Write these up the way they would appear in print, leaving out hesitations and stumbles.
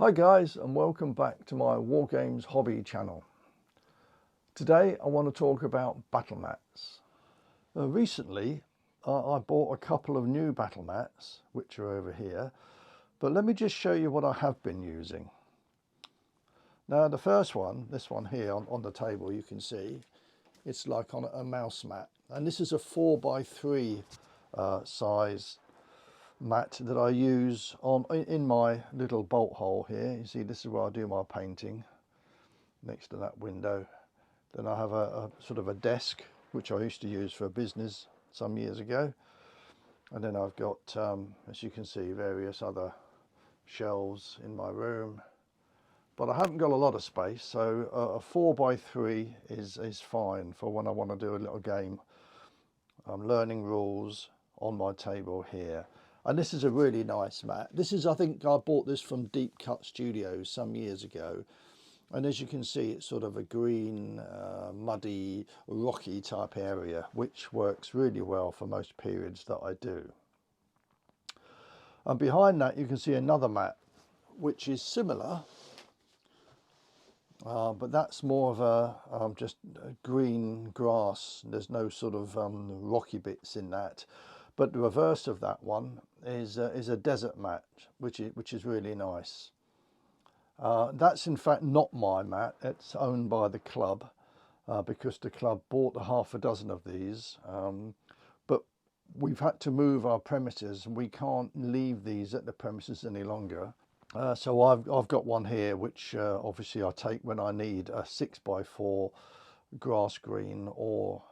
Hi guys, and welcome back to my Wargames hobby channel. Today I want to talk about battle mats. Recently I bought a couple of new battle mats which are over here, but let me just show you what I have been using. Now the first one, this one here on the table, you can see it's like on a mouse mat, and this is a 4x3 size mat that I use in my little bolt hole here. You see, this is where I do my painting, next to that window. Then I have a sort of a desk which I used to use for a business some years ago, and then I've got as you can see, various other shelves in my room, but I haven't got a lot of space, so a 4x3 is fine for when I want to do a little game. I'm learning rules on my table here. And this is a really nice mat. This is, I think I bought this from Deep Cut Studios some years ago. And as you can see, it's sort of a green, muddy, rocky type area, which works really well for most periods that I do. And behind that, you can see another mat, which is similar, but that's more of a just green grass. There's no sort of rocky bits in that. But the reverse of that one is a desert mat, which is really nice. That's in fact not my mat. It's owned by the club, because the club bought a half a dozen of these. But we've had to move our premises, and we can't leave these at the premises any longer. So I've got one here, which obviously I take when I need a 6x4 grass green or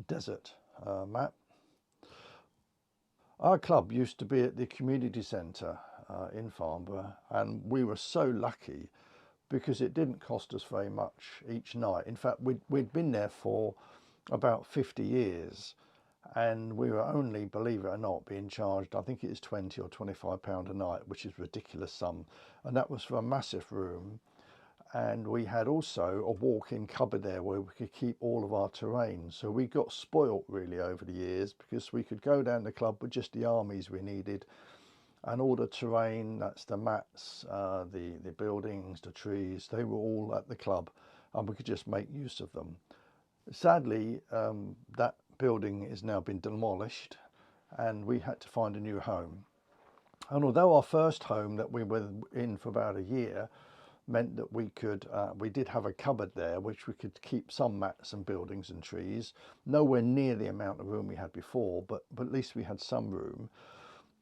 desert mat. Our club used to be at the community centre in Farnborough, and we were so lucky because it didn't cost us very much each night. In fact, we'd been there for about 50 years, and we were only, believe it or not, being charged, I think it is £20 or £25 a night, which is a ridiculous sum, and that was for a massive room. And we had also a walk-in cupboard there where we could keep all of our terrain. So we got spoilt really over the years, because we could go down the club with just the armies we needed, and all the terrain, that's the mats, the buildings, the trees, they were all at the club, and we could just make use of them. Sadly, that building has now been demolished, and we had to find a new home. And although our first home that we were in for about a year meant that we did have a cupboard there which we could keep some mats and buildings and trees, nowhere near the amount of room we had before, but at least we had some room.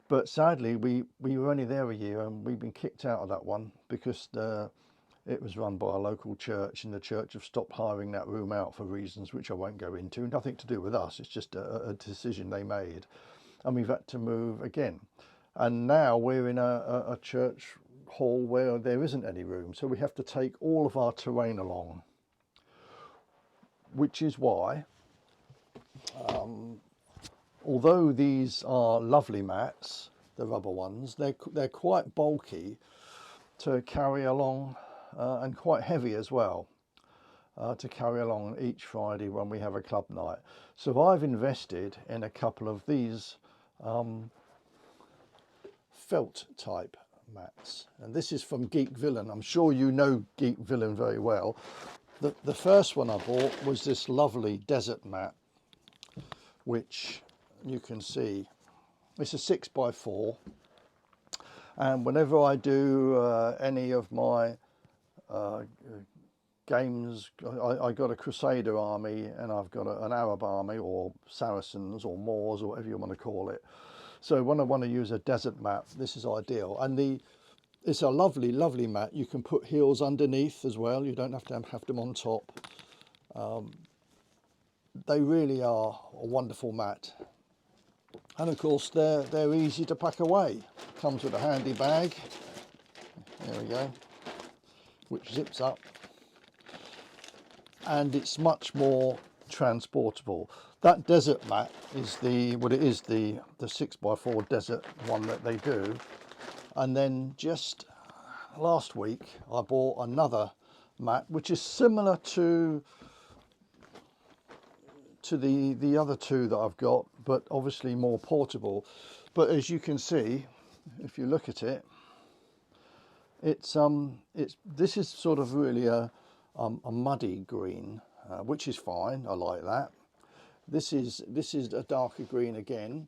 But sadly we were only there a year, and we've been kicked out of that one because it was run by a local church, and the church have stopped hiring that room out for reasons which I won't go into. Nothing to do with us, it's just a decision they made, and we've had to move again. And now we're in a church hall where there isn't any room, so we have to take all of our terrain along, which is why although these are lovely mats, the rubber ones, they're quite bulky to carry along, and quite heavy as well, to carry along each Friday when we have a club night. So I've invested in a couple of these felt type mats, and this is from Geek Villain. I'm sure you know Geek Villain very well. The first one I bought was this lovely desert mat, which you can see it's a 6x4, and whenever I do any of my games, I got a Crusader army, and I've got an Arab army, or Saracens or Moors, or whatever you want to call it. So when I want to use a desert mat, this is ideal. And it's a lovely, lovely mat. You can put heels underneath as well. You don't have to have them on top. They really are a wonderful mat. And of course, they're easy to pack away. Comes with a handy bag. There we go. Which zips up. And it's much more transportable. That desert mat is the 6x4 desert one that they do. And then just last week I bought another mat which is similar to the other two that I've got, but obviously more portable. But as you can see, if you look at it, this is sort of really a muddy green, which is fine. I like that. This is a darker green again,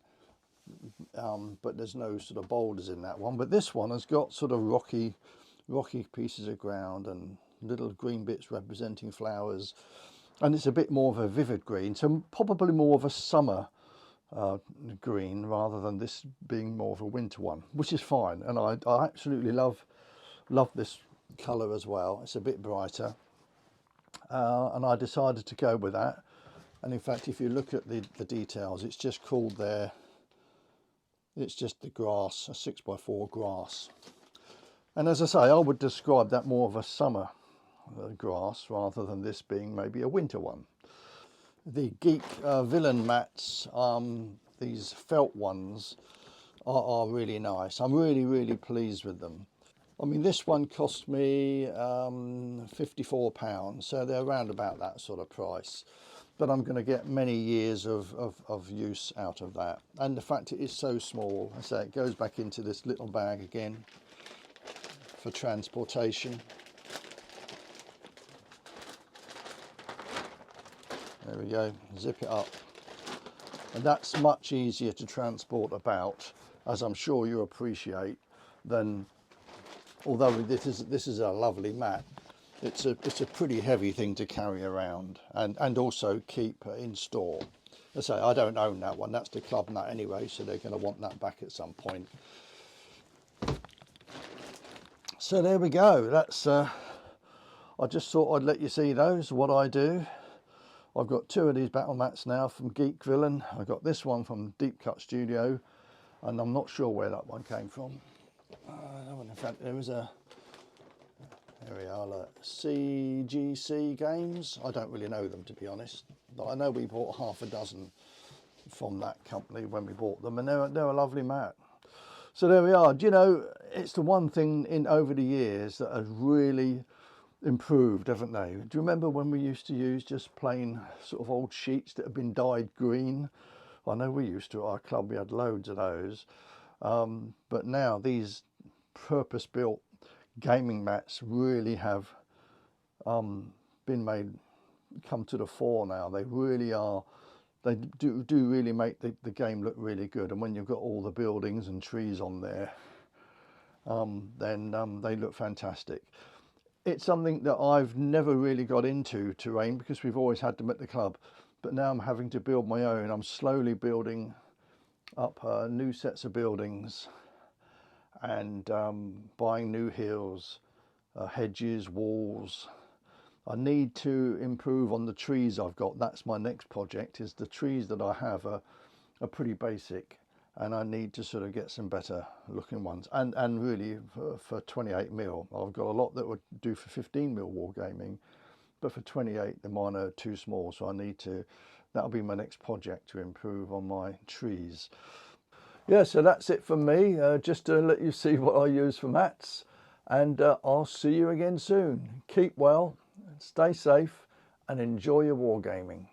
but there's no sort of boulders in that one. But this one has got sort of rocky pieces of ground and little green bits representing flowers, and it's a bit more of a vivid green, so probably more of a summer green rather than this being more of a winter one, which is fine. And I absolutely love this colour as well. It's a bit brighter, and I decided to go with that. And in fact, if you look at the details, it's just called there, it's just the grass, a 6x4 grass. And as I say, I would describe that more of a summer grass rather than this being maybe a winter one. The Geek Villain mats, these felt ones, are really nice. I'm really pleased with them. I mean, this one cost me £54, so they're around about that sort of price. But I'm going to get many years of use out of that. And the fact it is so small, I say it goes back into this little bag again for transportation. There we go, zip it up. And that's much easier to transport about, as I'm sure you appreciate, than, although this is a lovely mat, it's a pretty heavy thing to carry around and also keep in store. As I say, I don't own that one, that's the club mat anyway, so they're going to want that back at some point. So there we go, that's I just thought I'd let you see those, what I do. I've got two of these battle mats now from Geek Villain. I got this one from Deep Cut Studio, and I'm not sure where that one came from. In fact, there was a, there we are, look, CGC Games. I don't really know them, to be honest, but I know we bought half a dozen from that company when we bought them, and they're a lovely mat. So there we are. Do you know, it's the one thing in over the years that has really improved, haven't they? Do you remember when we used to use just plain sort of old sheets that had been dyed green? I know we used to at our club, we had loads of those, but now these purpose-built gaming mats really have been come to the fore now. They really are, they do really make the game look really good. And when you've got all the buildings and trees on there, then they look fantastic. It's something that I've never really got into terrain because we've always had them at the club, but now I'm having to build my own. I'm slowly building up new sets of buildings and buying new hills, hedges, walls. I need to improve on the trees I've got. That's my next project, is the trees that I have are pretty basic, and I need to sort of get some better looking ones. And really for 28mm, I've got a lot that would do for 15mm wargaming, but for 28, the mine are too small. So I need to, that'll be my next project, to improve on my trees. Yeah, so that's it from me, just to let you see what I use for mats. And I'll see you again soon. Keep well, stay safe, and enjoy your wargaming.